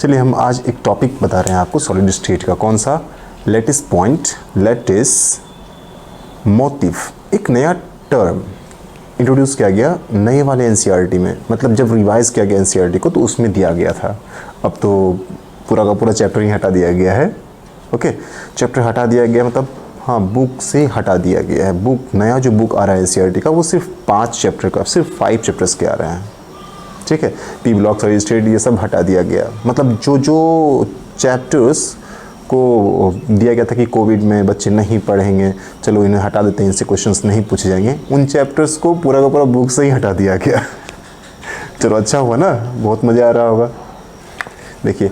चलिए हम आज एक टॉपिक बता रहे हैं आपको सॉलिड स्टेट का। कौन सा? Lattice point, lattice motif. एक नया टर्म इंट्रोड्यूस किया गया नए वाले एनसीईआरटी में, मतलब जब रिवाइज किया गया एनसीईआरटी को तो उसमें दिया गया था। अब तो पूरा का पूरा चैप्टर ही हटा दिया गया है। ओके, चैप्टर हटा दिया गया मतलब हाँ, बुक से हटा दिया गया है। बुक नया जो बुक आ रहा है एनसीईआरटी का वो सिर्फ 5 चैप्टर का, सिर्फ 5 चैप्टर्स के आ रहे हैं। ठीक है, पी ब्लॉक, सॉलिड स्टेट, ये सब हटा दिया गया। मतलब जो चैप्टर्स को दिया गया था कि कोविड में बच्चे नहीं पढ़ेंगे, चलो इन्हें हटा देते हैं, इनसे क्वेश्चंस नहीं पूछे जाएंगे, उन चैप्टर्स को पूरा का पूरा बुक से ही हटा दिया गया। चलो अच्छा हुआ ना, बहुत मज़ा आ रहा होगा। देखिए,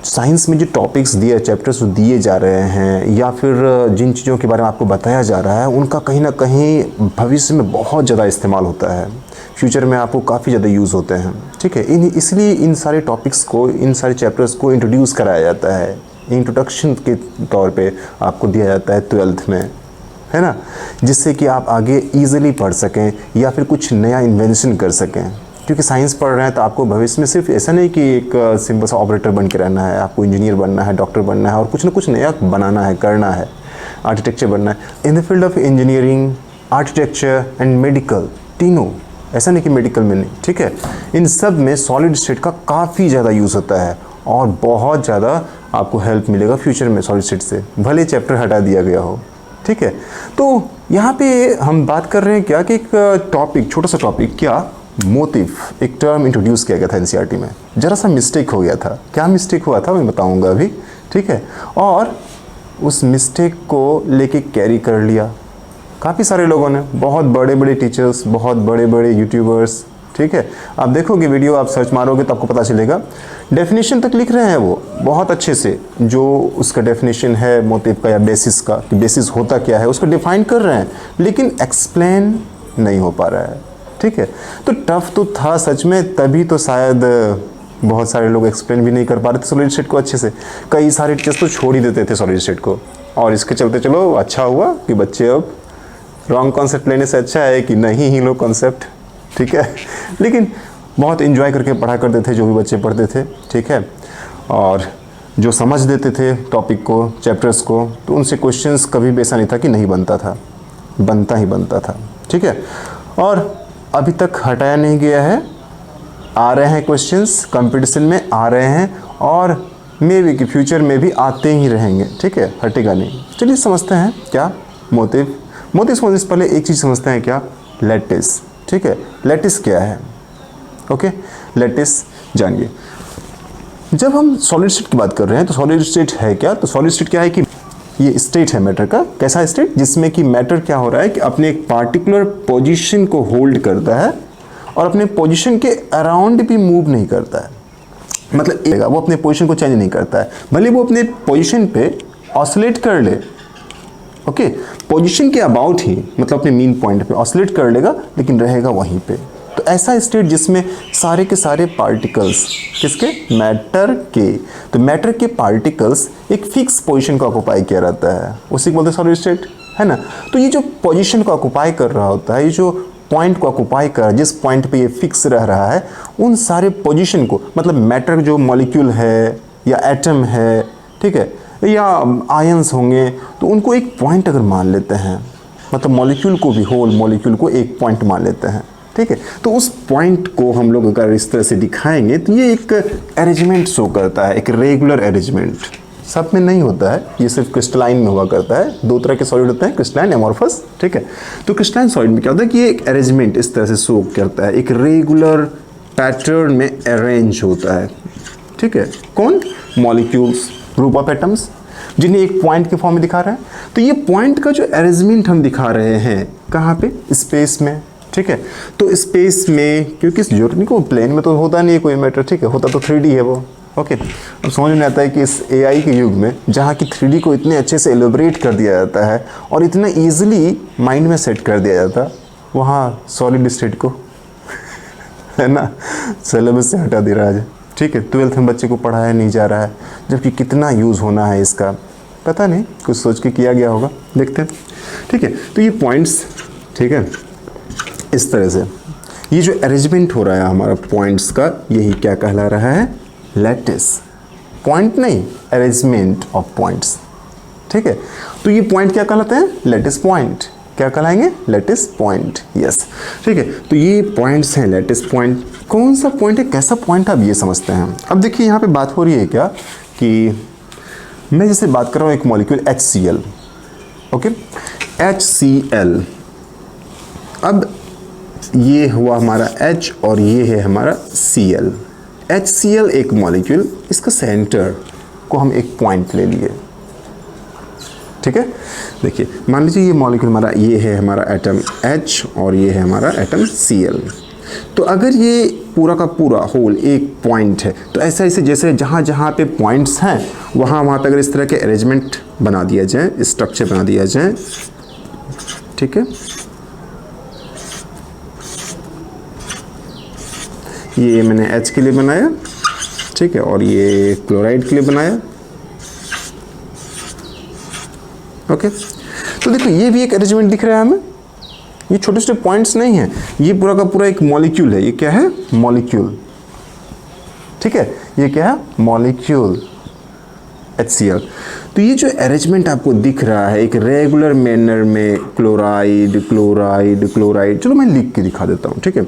साइंस में जो टॉपिक्स दिए, चैप्टर्स दिए जा रहे हैं या फिर जिन चीज़ों के बारे में आपको बताया जा रहा है, उनका कहीं ना कहीं भविष्य में बहुत ज़्यादा इस्तेमाल होता है। फ्यूचर में आपको काफ़ी ज़्यादा यूज़ होते हैं। ठीक है, इसलिए इन सारे टॉपिक्स को, इन सारे चैप्टर्स को इंट्रोड्यूस कराया जाता है, इंट्रोडक्शन के तौर पे आपको दिया जाता है 12th में, है ना, जिससे कि आप आगे ईजिली पढ़ सकें या फिर कुछ नया इन्वेंशन कर सकें। क्योंकि साइंस पढ़ रहे हैं तो आपको भविष्य में सिर्फ ऐसा नहीं कि एक सिंपल सा ऑपरेटर बन के रहना है, आपको इंजीनियर बनना है, डॉक्टर बनना है और कुछ ना कुछ नया बनाना है, करना है, आर्किटेक्चर बनना है। In the field of engineering, architecture and medical, तीनों, ऐसा नहीं कि मेडिकल में नहीं, ठीक है, इन सब में सॉलिड स्टेट का काफ़ी ज़्यादा यूज़ होता है और बहुत ज़्यादा आपको हेल्प मिलेगा फ्यूचर में सॉलिड स्टेट से, भले चैप्टर हटा दिया गया हो। ठीक है, तो यहाँ पे हम बात कर रहे हैं क्या कि एक टॉपिक, छोटा सा टॉपिक, क्या मोटिव, एक टर्म इंट्रोड्यूस किया गया था एनसीईआरटी में। ज़रा सा मिस्टेक हो गया था। क्या मिस्टेक हुआ था मैं बताऊँगा अभी। ठीक है, और उस मिस्टेक को लेके कैरी कर लिया काफ़ी सारे लोगों ने, बहुत बड़े बड़े टीचर्स, बहुत बड़े बड़े यूट्यूबर्स। ठीक है, आप देखोगे वीडियो, आप सर्च मारोगे तो आपको पता चलेगा, डेफिनेशन तक लिख रहे हैं वो बहुत अच्छे से, जो उसका डेफिनेशन है मोटिव का या बेसिस का, कि बेसिस होता क्या है, उसको डिफाइन कर रहे हैं, लेकिन एक्सप्लेन नहीं हो पा रहा है। ठीक है, तो टफ तो था सच में, तभी तो शायद बहुत सारे लोग एक्सप्लेन भी नहीं कर पा रहे थे सॉलिड स्टेट को अच्छे से। कई सारे टीचर्स तो छोड़ ही देते थे सॉलिड स्टेट को, और इसके चलते चलो अच्छा हुआ कि बच्चे अब रॉन्ग कॉन्सेप्ट लेने से अच्छा है कि नहीं ही लो कॉन्सेप्ट। ठीक है, लेकिन बहुत इन्जॉय करके पढ़ा करते थे जो भी बच्चे पढ़ते थे। ठीक है, और जो समझ देते थे टॉपिक को, चैप्टर्स को, तो उनसे क्वेश्चंस कभी भी ऐसा नहीं था कि नहीं बनता था, बनता ही बनता था। ठीक है, और अभी तक हटाया नहीं गया है, आ रहे हैं क्वेश्चंस, कंपटीशन में आ रहे हैं और मे बी कि फ्यूचर में भी आते ही रहेंगे। ठीक है, हटेगा नहीं। चलिए समझते हैं क्या मोटिव। मोटिव समझने से पहले एक चीज़ समझते हैं, क्या लेटिस। ठीक है, लेटिस क्या है? ओके, लेटिस जानिए। जब हम सॉलिड स्टेट की बात कर रहे हैं तो सॉलिड स्टेट है क्या? तो सॉलिड स्टेट क्या है कि ये स्टेट है मैटर का। कैसा स्टेट? जिसमें कि मैटर क्या हो रहा है कि अपने एक पार्टिकुलर पोजीशन को होल्ड करता है और अपने पोजीशन के अराउंड भी मूव नहीं करता है। मतलब वो अपने पोजीशन को चेंज नहीं करता है, भले वो अपने पोजीशन पे ऑसिलेट कर ले। ओके, पोजीशन के अबाउट ही, मतलब अपने मीन पॉइंट पे ऑसिलेट कर लेगा, लेकिन रहेगा वहीं पे। तो ऐसा स्टेट जिसमें सारे के सारे पार्टिकल्स, किसके? मैटर के। तो मैटर के पार्टिकल्स एक फिक्स पोजीशन को ऑक्युपाई किया रहता है, उसी को बोलते हैं सॉलिड स्टेट, है ना। तो ये जो पोजीशन को ऑक्युपाई कर रहा होता है, ये जो पॉइंट को ऑक्युपाई कर, जिस पॉइंट पे ये फिक्स रह रहा है, उन सारे पोजीशन को, मतलब मैटर जो मॉलिक्यूल है या एटम है, ठीक है, या आयंस होंगे, तो उनको एक पॉइंट अगर मान लेते हैं, मतलब मॉलिक्यूल को भी, होल मॉलिक्यूल को एक पॉइंट मान लेते हैं। ठीक है, तो उस पॉइंट को हम लोग अगर इस तरह से दिखाएंगे तो ये एक अरेंजमेंट शो करता है, एक रेगुलर अरेंजमेंट। सब में नहीं होता है, ये सिर्फ क्रिस्टलाइन में हुआ करता है। दो तरह के सॉलिड होते हैं, क्रिस्टलाइन, एमॉर्फस। ठीक है, तो क्रिस्टलाइन सॉलिड में क्या होता है कि ये एक अरेंजमेंट इस तरह से शो करता है, एक रेगुलर पैटर्न में अरेंज होता है। ठीक है, कौन? मॉलिक्यूल्स, ग्रुप ऑफ एटम्स, जिन्हें एक पॉइंट के फॉर्म में दिखा रहा है। तो ये पॉइंट का जो अरेंजमेंट हम दिखा रहे हैं, कहाँ पे? स्पेस में। ठीक है, तो स्पेस में, क्योंकि जरूरत नहीं को प्लेन में तो होता नहीं है कोई मैटर। ठीक है, होता तो 3D है वो। ओके, अब समझ में आता है कि इस AI के युग में, जहाँ की 3D को इतने अच्छे से एलोबरेट कर दिया जाता है और इतना ईजिली माइंड में सेट कर दिया जाता, वहाँ सॉलिड स्टेट को है ना, सिलेबस से हटा दे रहा है। ठीक है, 12th में बच्चे को पढ़ाया नहीं जा रहा है, जबकि कितना यूज़ होना है इसका पता नहीं, कुछ सोच के किया गया होगा, देखते हैं। ठीक है, तो ये पॉइंट्स, ठीक है, इस तरह से ये जो अरेंजमेंट हो रहा है हमारा पॉइंट्स का, यही क्या कहला रहा है? लैटिस, पॉइंट नहीं, अरेंजमेंट ऑफ पॉइंट्स। ठीक है, तो ये पॉइंट क्या कहलाते हैं? Lattice point. क्या कहलाएंगे? Lattice point. यस, ठीक है, तो ये पॉइंट्स हैं लैटिस पॉइंट। कौन सा पॉइंट है, कैसा पॉइंट, आप ये समझते हैं। अब देखिए यहाँ पे बात हो रही है क्या कि मैं जैसे बात कर रहा हूँ एक मॉलिक्यूल HCl, ओके, HCl। अब ये हुआ हमारा H और ये है हमारा Cl। HCl एक मॉलिक्यूल, इसका सेंटर को हम एक पॉइंट ले लिए। ठीक है, देखिए मान लीजिए ये मॉलिक्यूल हमारा, ये है हमारा एटम H और ये है हमारा एटम Cl। तो अगर ये पूरा का पूरा होल एक पॉइंट है, तो ऐसा ऐसे जैसे जहाँ जहाँ पे पॉइंट्स हैं वहाँ वहाँ तक अगर इस तरह के अरेंजमेंट बना दिया जाए, स्ट्रक्चर बना दिया जाए। ठीक है, ये मैंने H के लिए बनाया, ठीक है, और ये क्लोराइड के लिए बनाया। ओके, तो देखो ये भी एक अरेंजमेंट दिख रहा है हमें। ये छोटे छोटे पॉइंट्स नहीं है, ये पूरा का पूरा एक मॉलिक्यूल है। ये क्या है? मॉलिक्यूल। ठीक है, ये क्या है? Molecule HCl। तो ये जो अरेंजमेंट आपको दिख रहा है एक रेगुलर मैनर में, क्लोराइड क्लोराइड क्लोराइड, चलो मैं लिख के दिखा देता हूँ। ठीक है,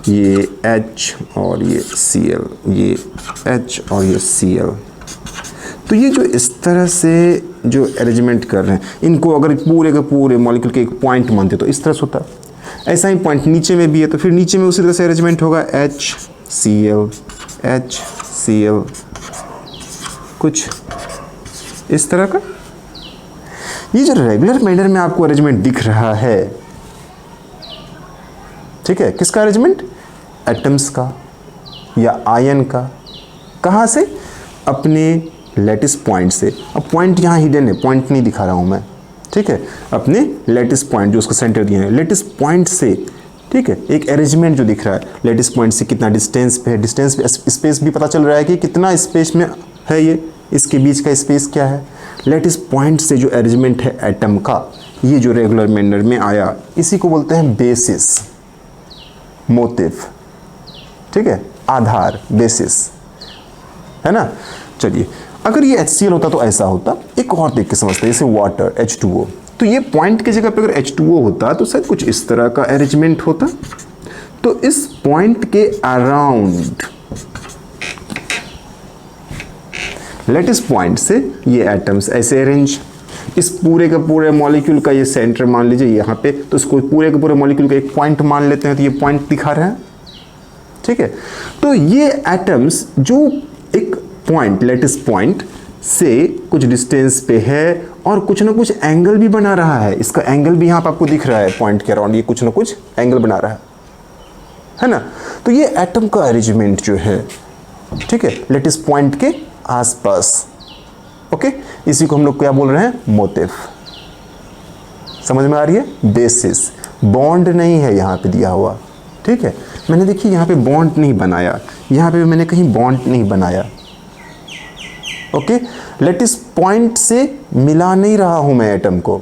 ये H और ये Cl, ये H और ये Cl। तो ये जो इस तरह से जो अरेंजमेंट कर रहे हैं, इनको अगर पूरे के पूरे मॉलिक्यूल के एक पॉइंट मानते तो इस तरह से होता है। ऐसा ही पॉइंट नीचे में भी है, तो फिर नीचे में उसी तरह से अरेंजमेंट होगा HCl HCl, कुछ इस तरह का। ये जो रेगुलर मैनर में आपको अरेंजमेंट दिख रहा है, ठीक है, किसका अरेंजमेंट? एटम्स का या आयन का। कहाँ से? अपने लैटिस पॉइंट से। अब पॉइंट यहाँ हिडन है, पॉइंट नहीं दिखा रहा हूँ मैं। ठीक है, अपने लैटिस पॉइंट जो उसका सेंटर दिया है, लैटिस पॉइंट से, ठीक है, एक अरेंजमेंट जो दिख रहा है लैटिस पॉइंट से कितना डिस्टेंस पे है, डिस्टेंस पे स्पेस भी पता चल रहा है कि कितना स्पेस में है, ये इसके बीच का स्पेस क्या है। लैटिस पॉइंट से जो अरेंजमेंट है एटम का, ये जो रेगुलर मैनर में आया, इसी को बोलते हैं बेसिस, मोटिव। ठीक है, आधार, बेसिस, है ना। चलिए, अगर ये HCl होता तो ऐसा होता। एक और देख के समझते हैं, जैसे वाटर H2O। तो ये पॉइंट की जगह पे अगर H2O होता तो शायद कुछ इस तरह का अरेंजमेंट होता। तो इस पॉइंट के अराउंड लैटिस पॉइंट से ये एटम्स ऐसे अरेंज, इस पूरे के पूरे मॉलिक्यूल का ये सेंटर मान लीजिए यहाँ पे, तो इसको पूरे के पूरे मॉलिक्यूल का एक पॉइंट मान लेते हैं, तो ये पॉइंट दिखा रहे हैं। ठीक है, तो ये एटम्स जो एक पॉइंट, लैटिस पॉइंट से कुछ डिस्टेंस पे है और कुछ ना कुछ एंगल भी बना रहा है। इसका एंगल भी यहाँ पे आपको दिख रहा है, पॉइंट के अराउंड ये कुछ ना कुछ एंगल बना रहा है ना। तो ये एटम का अरेंजमेंट जो है, ठीक है, लैटिस पॉइंट के आसपास। ओके, इसी को हम लोग क्या बोल रहे हैं? मोटिव। समझ में आ रही है? बेसिस, बॉन्ड नहीं है यहाँ पे दिया हुआ। ठीक है, मैंने देखिए यहाँ पे बॉन्ड नहीं बनाया, यहाँ पे मैंने कहीं बॉन्ड नहीं बनाया। ओके, लैटिस पॉइंट से मिला नहीं रहा हूं मैं एटम को,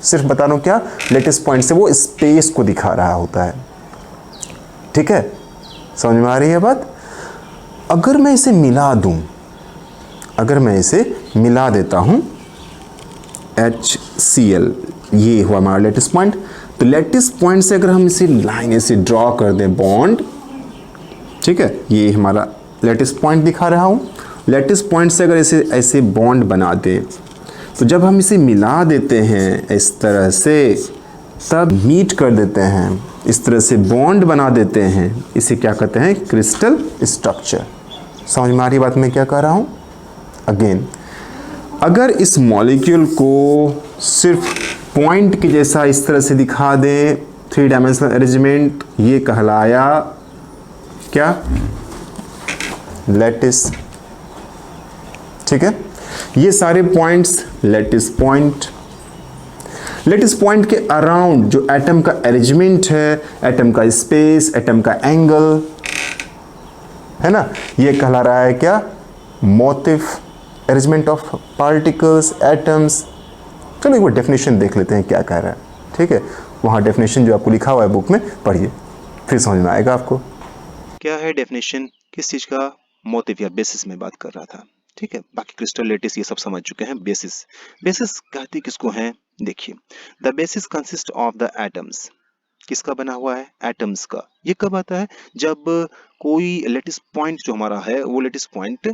सिर्फ बता रहा हूं क्या, लैटिस पॉइंट से वो स्पेस को दिखा रहा होता है। ठीक है, समझ में आ रही है बात। अगर मैं इसे मिला दूं, अगर मैं इसे मिला देता हूं HCl, ये हुआ हमारा लैटिस पॉइंट। तो लैटिस पॉइंट से अगर हम इसे लाइन ऐसे ड्रॉ कर दें, बॉन्ड, ठीक है, ये हमारा लैटिस पॉइंट दिखा रहा हूं। लैटिस पॉइंट से अगर इसे ऐसे बॉन्ड बना दें, तो जब हम इसे मिला देते हैं इस तरह से, तब मीट कर देते हैं, इस तरह से बॉन्ड बना देते हैं, इसे क्या कहते हैं? Crystal structure. समझ में आ रही बात मैं क्या कह रहा हूं? अगेन, अगर इस मॉलिक्यूल को सिर्फ पॉइंट के जैसा इस तरह से दिखा दें, 3 डायमेंशनल अरेंजमेंट, ये कहलाया क्या? लैटिस। ठीक है, ये सारे points lattice point. Lattice point के अराउंड जो एटम का अरेंजमेंट है, एटम का स्पेस, एटम का एंगल, है ना, ये कहला रहा है क्या? Motive, arrangement of particles, atoms. चलो एक बार डेफिनेशन देख लेते हैं क्या कह रहा है। ठीक है, वहाँ डेफिनेशन जो आपको लिखा हुआ है बुक में, पढ़िए, फिर समझ में आएगा आपको। क्या है डेफिनेशन, किस चीज़ का? मोटिव या बेसिस में बात कर रहा था। ठीक है, बाकी क्रिस्टल, लेटिस ये सब समझ चुके हैं। बेसिस, बेसिस कहते किसको हैं? देखिए, the basis consist of the atoms. किसका बना हुआ है? एटम्स का। ये कब आता है? जब कोई लेटिस पॉइंट जो हमारा है, वो लेटिस पॉइंट,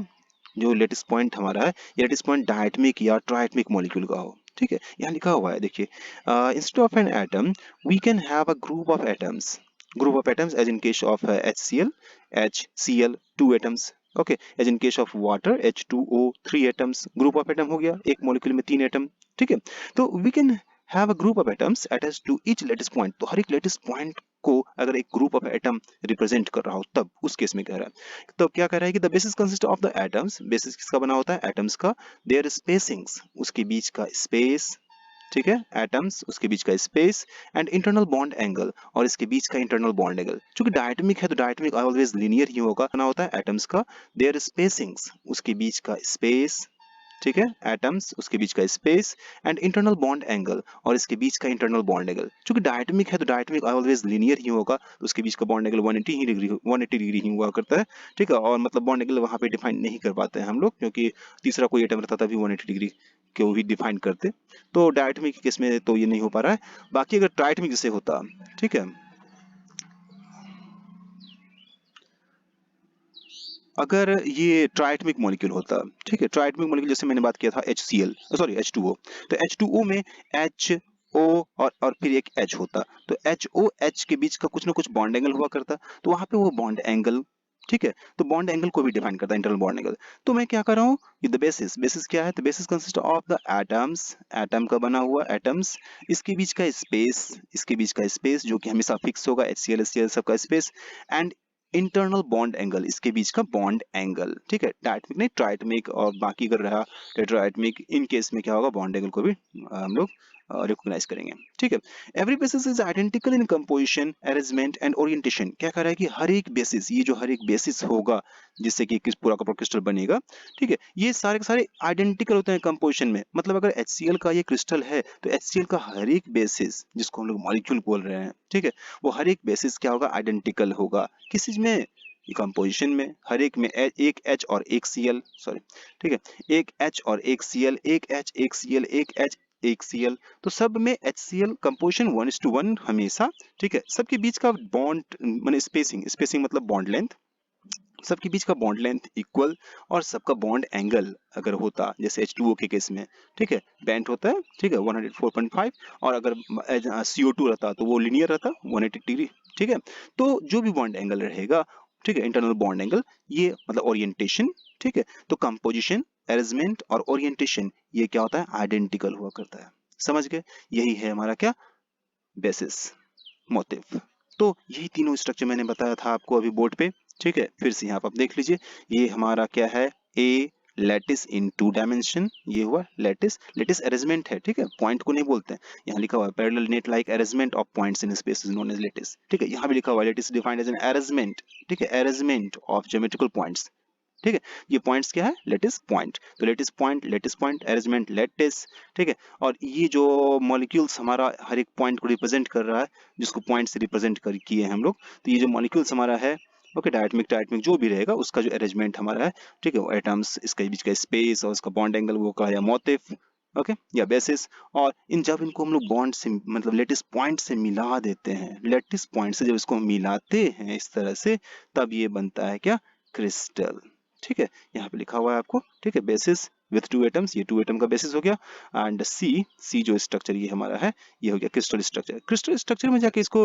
जो लेटिस पॉइंट हमारा है, ये लेटिस पॉइंट डायटमिक या ट्राइटमिक मॉलिक्यूल का हो। ठीक है, यहाँ लिखा हुआ है, देखिए, instead of an atom we can have a group of atoms, group of atoms as in case of HCl, HCl, two atoms. Okay, as in case of water, H2O, three atoms. Group of atom हो गया, एक molecule में तीन atom. ठीक है, तो we can have a group of atoms attached to each lattice point। तो हर एक lattice point को अगर एक ग्रुप ऑफ एटम रिप्रेजेंट कर रहा हो, तब उस केस में कह रहा है। तो क्या कह रहा है कि the basis consist of the atoms, basis किसका बना होता है? एटम्स का। देयर स्पेसिंग्स, उसके बीच का स्पेस। ठीक है, एटम्स, उसके बीच का space, and internal bond angle, और इसके बीच का इंटरनल बॉन्ड एंगल। चूंकि डायटमिक है तो डायटमिक ऑलवेज लीनियर ही होगा, ना होता है एटम्स का। देयर स्पेसिंग्स, उसके बीच का स्पेस। ठीक है, एटम्स, उसके बीच का space, and internal bond angle, और इसके बीच का इंटरनल बॉन्ड एंगल। चूंकि डायटमिक है तो डायटमिक ऑलवेज लीनियर ही होगा, तो उसके बीच का बॉन्ड एंगल 180 डिग्री ही हुआ करता है। ठीक है, और मतलब बॉन्ड एंगल वहां पे डिफाइन नहीं कर पाते हैं हम लोग, क्योंकि तीसरा कोई एटम रहता तभी 180 डिग्री को भी डिफाइन करते। तो डायटमिक के केस में तो ये नहीं हो पा रहा है। बाकी अगर ट्राइटमिक जैसे होता, ठीक है, अगर ये ट्राइटमिक मॉलिक्यूल होता, ठीक है, ट्राइटमिक मॉलिक्यूल जैसे मैंने बात किया था HCl, सॉरी H2O, तो H2O में HO और फिर एक H होता, तो HOH के बीच का कुछ ना कुछ बॉन्ड एंगल हुआ करता, तो वहां पे वो बॉन्ड एंगल, ठीक है, तो बॉन्ड एंगल को भी डिफाइन करता है, इंटरनल बॉन्ड एंगल। तो मैं क्या कर रहा हूँ, ये द बेसिस, बेसिस क्या है? The basis consist of the atoms, atom का बना हुआ एटम्स, इसके बीच का स्पेस, इसके बीच का स्पेस जो कि हमेशा फिक्स होगा, HCl HCl सबका space, and internal bond angle, इसके बीच का बॉन्ड एंगल। ठीक है, डायटमिक नहीं, ट्राइटमिक, और बाकी अगर रहा टेट्राइटमिक, इन केस में क्या होगा, बॉन्ड एंगल को भी हम लोग रिकॉग्नाइज करेंगे। ठीक है, every basis is identical in composition, arrangement and orientation. क्या कह रहा है कि हर एक बेसिस, ये जो हर एक बेसिस होगा जिससे कि किस पूरा का पूरा क्रिस्टल बनेगा, ठीक है, ये सारे के सारे आइडेंटिकल होते हैं कंपोजिशन में। मतलब अगर HCl का ये क्रिस्टल है, तो HCl का हर एक बेसिस, जिसको हम लोग मॉलिक्यूल बोल रहे हैं, ठीक है, वो हर एक बेसिस क्या होगा, आइडेंटिकल होगा। किस चीज में? कंपोजिशन में। हर एक में एक H और एक Cl, सॉरी, ठीक है, एक H और एक Cl, एक H एक Cl, एक H एक Cl, तो सब में HCl कंपोजिशन 1:1 हमेशा। ठीक है, सबके बीच का बॉन्ड माने स्पेसिंग, स्पेसिंग मतलब बॉन्ड लेंथ, सबके बीच का बॉन्ड लेंथ इक्वल, और सबका बॉन्ड एंगल अगर होता जैसे H2O के केस में, ठीक है, बेंट होता है, ठीक है, 104.5, और अगर CO2 रहता तो वो लीनियर रहता 180 डिग्री। ठीक है, तो जो भी बॉन्ड एंगल रहेगा, ठीक है, इंटरनल बॉन्ड एंगल, ये मतलब ओरिएंटेशन, ठीक है, तो कंपोजिशन, अरेंजमेंट और ओरिएंटेशन, ये क्या होता है, आइडेंटिकल हुआ करता है। समझ गए? यही है हमारा क्या, बेसिस, मोटिव। तो यही तीनों स्ट्रक्चर मैंने बताया था आपको अभी बोर्ड पे। ठीक है, फिर से यहाँ पर आप देख लीजिए, ये हमारा क्या है, ए लैटिस इन टू डायमेंशन, ये हुआ लैटिस, लैटिस अरेंजमेंट है, ठीक है, पॉइंट को नहीं बोलते हैं, यहाँ लिखा हुआ है parallel net like arrangement of points in space is known as lattice. ठीक है, यहाँ भी लिखा हुआ है lattice defined as an arrangement, ठीक है, अरेंजमेंट ऑफ ज्योमेट्रिकल पॉइंट्स। ठीक है, ये पॉइंट्स क्या है, लेटिस पॉइंट, तो लेटिस पॉइंट अरेंजमेंट लेटिस। ठीक है, और ये जो मॉलिक्यूल्स हमारा हर एक पॉइंट को रिप्रेजेंट कर रहा है, जिसको पॉइंट से रिप्रेजेंट कर किए हैं हम लोग, तो ये जो मॉलिक्यूल्स हमारा है, ओके, डायटमिक टाइटमिक जो भी रहेगा, उसका जो अरेंजमेंट हमारा है, ठीक है, वो एटम्स, इसके बीच का स्पेस और इसका बॉन्ड एंगल, वो कहा या मोटिव, ओके, या बेसिस। और इन जब इनको हम लोग बॉन्ड से मतलब लेटिस पॉइंट से मिला देते हैं, लेटिस पॉइंट से जब इसको मिलाते हैं इस तरह से, तब ये बनता है क्या, क्रिस्टल। ठीक है, यहाँ पे लिखा हुआ है आपको, ठीक है, बेसिस विथ टू एटम्स, ये टू एटम का बेसिस हो गया, एंड सी जो स्ट्रक्चर ये हमारा है, ये हो गया क्रिस्टल स्ट्रक्चर। क्रिस्टल स्ट्रक्चर में जाके इसको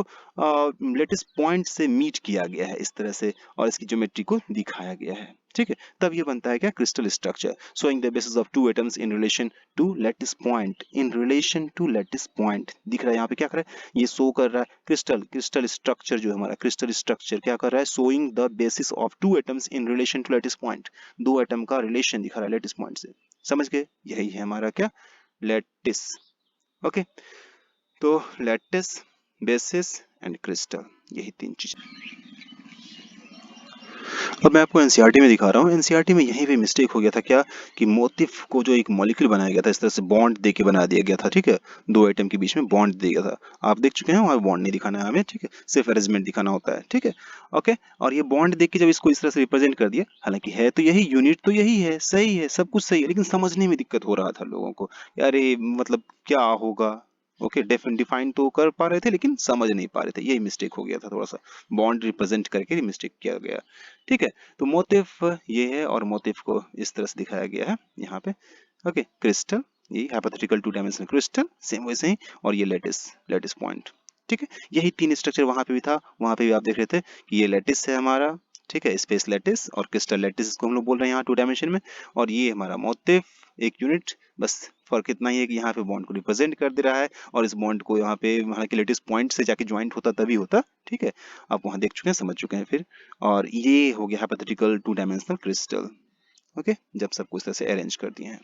लेटेस्ट पॉइंट से मीट किया गया है इस तरह से, और इसकी ज्योमेट्री को दिखाया गया है। ठीक है, तब ये बनता है क्या, crystal structure, showing the basis of two atoms in relation to lattice point, in relation to lattice point. दिख रहा है यहाँ पे क्या कर रहा है, ये शो कर रहा है क्रिस्टल, क्रिस्टल स्ट्रक्चर जो है हमारा, क्रिस्टल स्ट्रक्चर क्या कर रहा है, showing the basis of two atoms in relation to lattice point, दो एटम का रिलेशन दिखा रहा है लैटिस पॉइंट से। समझ गए? यही है हमारा क्या, लैटिस। ओके, तो लैटिस, बेसिस एंड क्रिस्टल, यही तीन चीज। अब मैं आपको एनसीईआरटी में दिखा रहा हूँ। एनसीईआरटी में यहीं पे मिस्टेक हो गया था क्या कि मोटिफ को जो एक मॉलिक्यूल बनाया गया था इस तरह से बॉन्ड दे के बना दिया गया था, ठीक है, दो एटम के बीच में बॉन्ड दिया गया था। आप देख चुके हैं, वहाँ बॉन्ड नहीं दिखाना है हमें, ठीक है, सिर्फ अरेंजमेंट दिखाना होता है, ठीक है, ओके। और ये बॉन्ड देख के जब इसको इस तरह से रिप्रेजेंट कर दिया, हालांकि है तो यही, यूनिट तो यही है, सही है, सब कुछ सही है, लेकिन समझने में दिक्कत हो रहा था लोगों को, यार ये मतलब क्या होगा। ओके, डिफाइन तो कर पा रहे थे लेकिन समझ नहीं पा रहे थे, यही मिस्टेक हो गया था थोड़ा सा, बॉन्ड रिप्रेजेंट करके मिस्टेक किया गया, ठीक है। तो मोटिफ ये है और मोटिफ को इस तरह से दिखाया गया है यहाँ पे, ओके। क्रिस्टल, ये hypothetical two dimensional crystal, same वैसे ही, और ये लेटिस पॉइंट, ठीक है। यही तीन स्ट्रक्चर वहां पे भी था, वहां पे भी आप देख रहे थे कि ये लेटिस है हमारा, ठीक है, स्पेस लेटिस और क्रिस्टल लेटिस इसको हम लोग बोल रहे हैं यहाँ टू डायमेंशन में, और ये हमारा मोटिफ एक यूनिट, बस फर्क इतना ही है कि यहाँ पे बॉन्ड को रिप्रेजेंट कर दे रहा है, और इस बॉन्ड को यहाँ पे हालांकि लेटिस पॉइंट से जाके ज्वाइंट होता तभी होता, ठीक है, आप वहां देख चुके हैं, समझ चुके हैं फिर। और ये हो गया hypothetical two dimensional crystal, okay, जब सब कुछ तरह से अरेंज कर दिए हैं,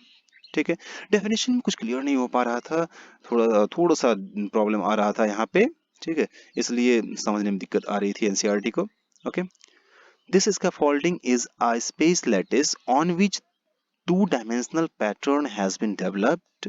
ठीक है। डेफिनेशन में कुछ क्लियर नहीं हो पा रहा था, थोड़ा थोड़ा सा प्रॉब्लम आ रहा था यहाँ पे, ठीक है, इसलिए समझने में दिक्कत आ रही थी एनसीईआरटी को, okay. This scaffolding is a space lattice on which two-dimensional pattern has been developed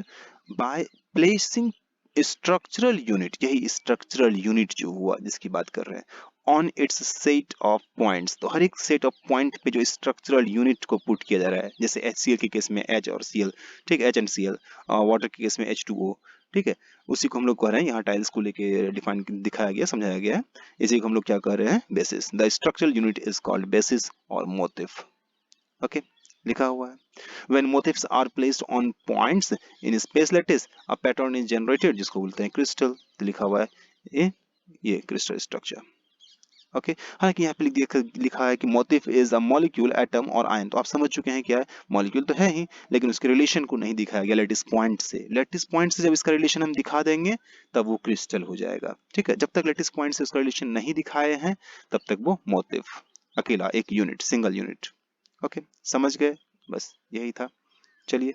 by placing structural unit, यही structural unit जो हुआ जिसकी बात कर रहे हैं, on its set of points, तो हर एक set of point पे जो structural unit को put किया जा रहा है, जैसे HCl के केस में H और Cl, ठीक है, H and Cl, वाटर के केस में H2O, ठीक है, उसी को हम लोग कह रहे हैं, यहाँ टाइल्स को लेके डिफाइन दिखाया गया, समझाया गया है, इसी को हम लोग क्या कर रहे हैं, basis, the structural unit is called basis और मोटिफ, ओके, लिखा हुआ है। When motifs are placed on points in space lattice, a pattern is generated जिसको बोलते हैं क्रिस्टल, तो लिखा हुआ है ये क्रिस्टल स्ट्रक्चर, ओके। हालांकि यहाँ पे लिखा है कि motif is a molecule, atom और आयन, तो आप समझ चुके हैं क्या है, मॉलिक्यूल तो है ही, लेकिन उसके रिलेशन को नहीं दिखाया गया लेटिस पॉइंट से। लेटिस पॉइंट से जब इसका रिलेशन हम दिखा देंगे तब वो क्रिस्टल हो जाएगा, ठीक है। जब तक लेटिस पॉइंट से उसका रिलेशन नहीं दिखाए हैं तब तक वो मोटिफ, अकेला एक यूनिट, सिंगल यूनिट, ओके, समझ गए, बस यही था, चलिए